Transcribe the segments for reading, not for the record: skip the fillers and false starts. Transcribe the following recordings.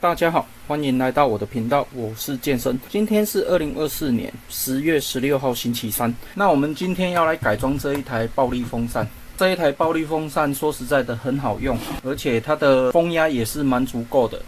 大家好，欢迎来到我的频道，我是健身。今天是2024年10月16号星期三。那我们今天要来改装这一台暴力风扇。这一台暴力风扇说实在的很好用，而且它的风压也是蛮足够的。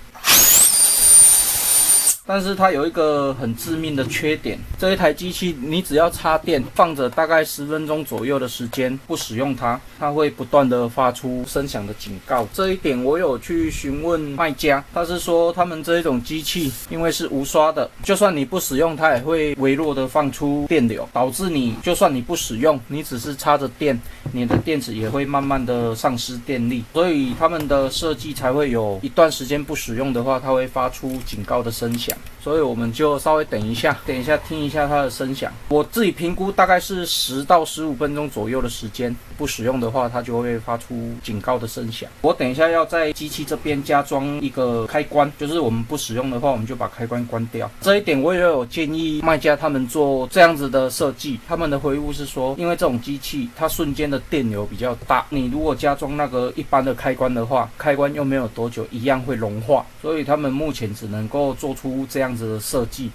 但是它有一个很致命的缺点，这一台机器你只要插电放着大概10分钟左右的时间不使用它，它会不断的发出声响的警告。这一点我有去询问卖家，他是说他们这一种机器因为是无刷的，就算你不使用它也会微弱的放出电流，导致你就算你不使用，你只是插着电，你的电池也会慢慢的丧失电力，所以他们的设计才会有一段时间不使用的话，它会发出警告的声响。所以我们就稍微等一下听一下它的声响。我自己评估大概是10到15分钟左右的时间，不使用的话它就会发出警告的声响。我等一下要在机器这边加装一个开关，就是我们不使用的话，我们就把开关关掉。这一点我也有建议卖家他们做这样子的设计，他们的回复是说，因为这种机器它瞬间的电流比较大，你如果加装那个一般的开关的话，开关又没有多久一样会融化，所以他们目前只能够做出这样子的设计。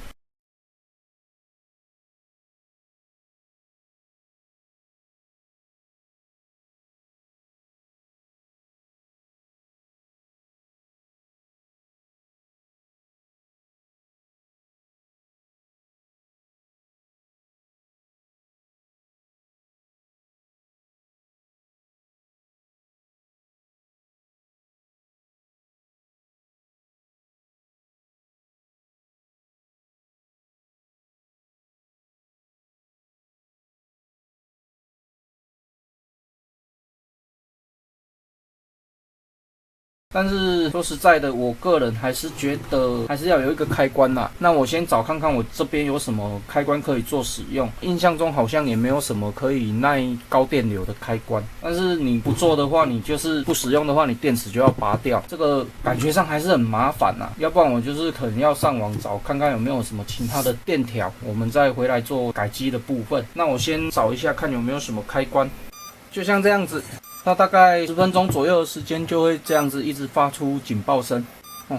但是说实在的，我个人还是觉得还是要有一个开关啦。那我先找看看我这边有什么开关可以做使用。印象中好像也没有什么可以耐高电流的开关。但是你不做的话，你就是不使用的话，你电池就要拔掉，这个感觉上还是很麻烦啦。要不然我就是可能要上网找看看有没有什么其他的电条，我们再回来做改机的部分。那我先找一下看有没有什么开关，就像这样子。它大概10分钟左右的时间就会这样子一直发出警报声，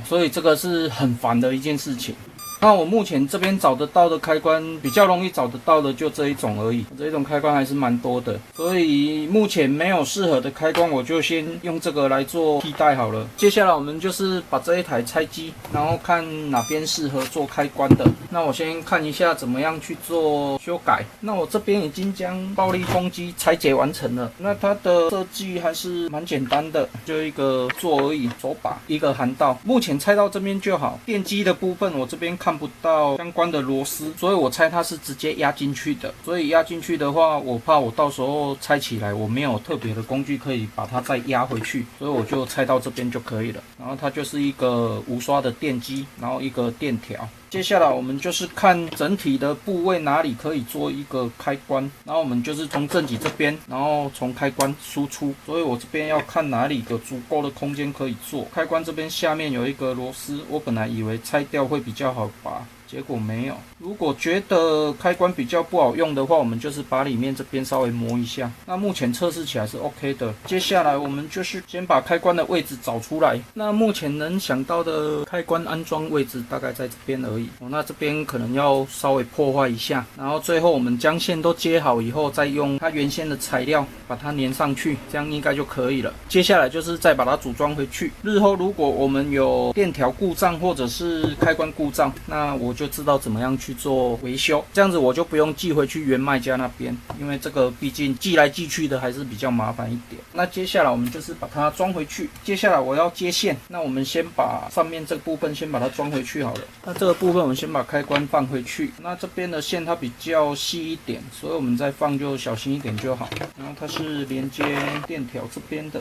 所以这个是很烦的一件事情。那我目前这边找得到的开关，比较容易找得到的就这一种而已，这一种开关还是蛮多的，所以目前没有适合的开关，我就先用这个来做替代好了。接下来我们就是把这一台拆机，然后看哪边适合做开关的。那我先看一下怎么样去做修改。那我这边已经将暴力风机拆解完成了，那它的设计还是蛮简单的，就一个座而已，手把一个涵道，目前拆到这边就好。电机的部分我这边看不到相关的螺丝，所以我猜它是直接压进去的。所以压进去的话，我怕我到时候拆起来我没有特别的工具可以把它再压回去，所以我就拆到这边就可以了。然后它就是一个无刷的电机，然后一个电条。接下来我们就是看整体的部位哪里可以做一个开关，然后我们就是从正极这边，然后从开关输出，所以我这边要看哪里有足够的空间可以做开关。这边下面有一个螺丝，我本来以为拆掉会比较好拔，结果没有。如果觉得开关比较不好用的话，我们就是把里面这边稍微磨一下。那目前测试起来是 OK 的。接下来我们就是先把开关的位置找出来。那目前能想到的开关安装位置大概在这边而已。那这边可能要稍微破坏一下，然后最后我们将线都接好以后，再用它原先的材料把它粘上去，这样应该就可以了。接下来就是再把它组装回去。日后如果我们有电条故障或者是开关故障，那我就知道怎么样去做维修，这样子我就不用寄回去原卖家那边，因为这个毕竟寄来寄去的还是比较麻烦一点。那接下来我们就是把它装回去。接下来我要接线，那我们先把上面这个部分先把它装回去好了。那这个部分我们先把开关放回去。那这边的线它比较细一点，所以我们再放就小心一点就好。然后它是连接电条这边的，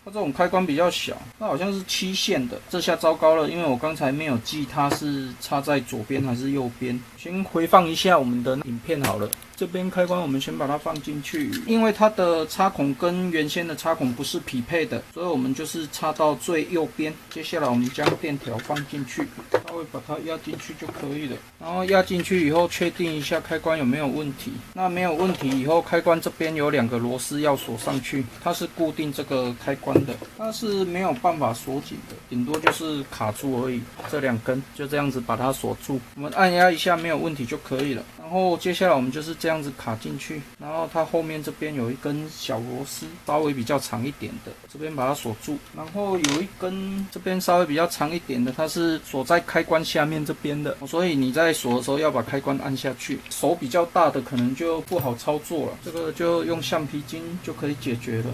它这种开关比较小，它好像是7线的，这下糟糕了，因为我刚才没有记它是插在左边还是右边。先回放一下我们的影片好了。这边开关我们先把它放进去，因为它的插孔跟原先的插孔不是匹配的，所以我们就是插到最右边。接下来我们将电条放进去，稍微把它压进去就可以了。然后压进去以后，确定一下开关有没有问题。那没有问题以后，开关这边有2个螺丝要锁上去，它是固定这个开关的，它是没有办法锁紧的，顶多就是卡住而已。这2根就这样子把它锁住，我们按压一下没有问题就可以了。然后接下来我们就是这样子卡进去，然后它后面这边有一根小螺丝，稍微比较长一点的，这边把它锁住。然后有一根这边稍微比较长一点的，它是锁在开关下面这边的，所以你在锁的时候要把开关按下去。手比较大的可能就不好操作了，这个就用橡皮筋就可以解决了，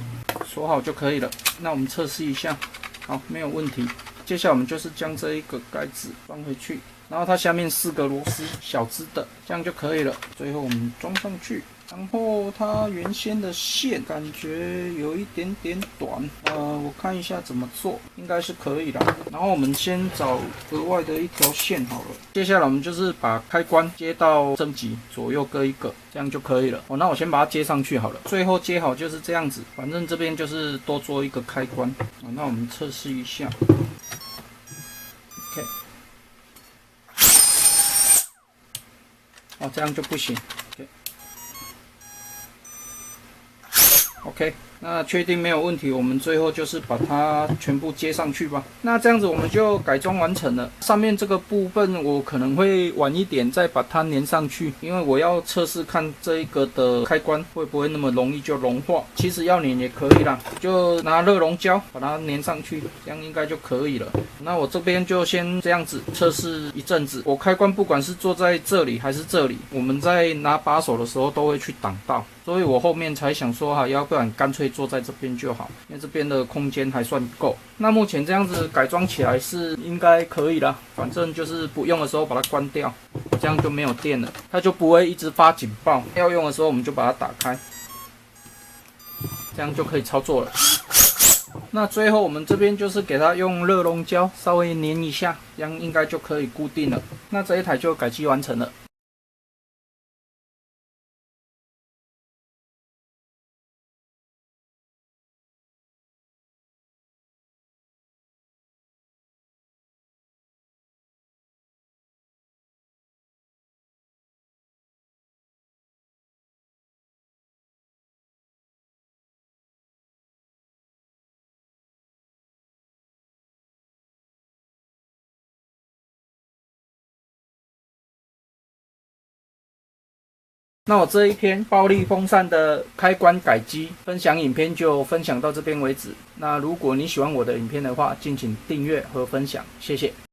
锁好就可以了。那我们测试一下，好，没有问题。接下来我们就是将这一个盖子装回去，然后它下面4个螺丝，小只的，这样就可以了。最后我们装上去。然后它原先的线感觉有一点点短，我看一下怎么做，应该是可以的。然后我们先找额外的一条线好了。接下来我们就是把开关接到正极，左右各1个，这样就可以了。那我先把它接上去好了。最后接好就是这样子，反正这边就是多做一个开关。那我们测试一下。OK。这样就不行。OK， 那确定没有问题，我们最后就是把它全部接上去吧。那这样子我们就改装完成了。上面这个部分我可能会晚一点再把它粘上去，因为我要测试看这一个的开关会不会那么容易就融化。其实要粘也可以啦，就拿热熔胶把它粘上去，这样应该就可以了。那我这边就先这样子测试一阵子。我开关不管是坐在这里还是这里，我们在拿把手的时候都会去挡到。所以我后面才想说要不然干脆坐在这边就好，因为这边的空间还算够。那目前这样子改装起来是应该可以啦，反正就是不用的时候把它关掉，这样就没有电了，它就不会一直发警报。要用的时候我们就把它打开，这样就可以操作了。那最后我们这边就是给它用热熔胶稍微粘一下，这样应该就可以固定了。那这一台就改机完成了。那我这一篇暴力风扇的开关改机分享影片就分享到这边为止。那如果你喜欢我的影片的话，敬请订阅和分享，谢谢。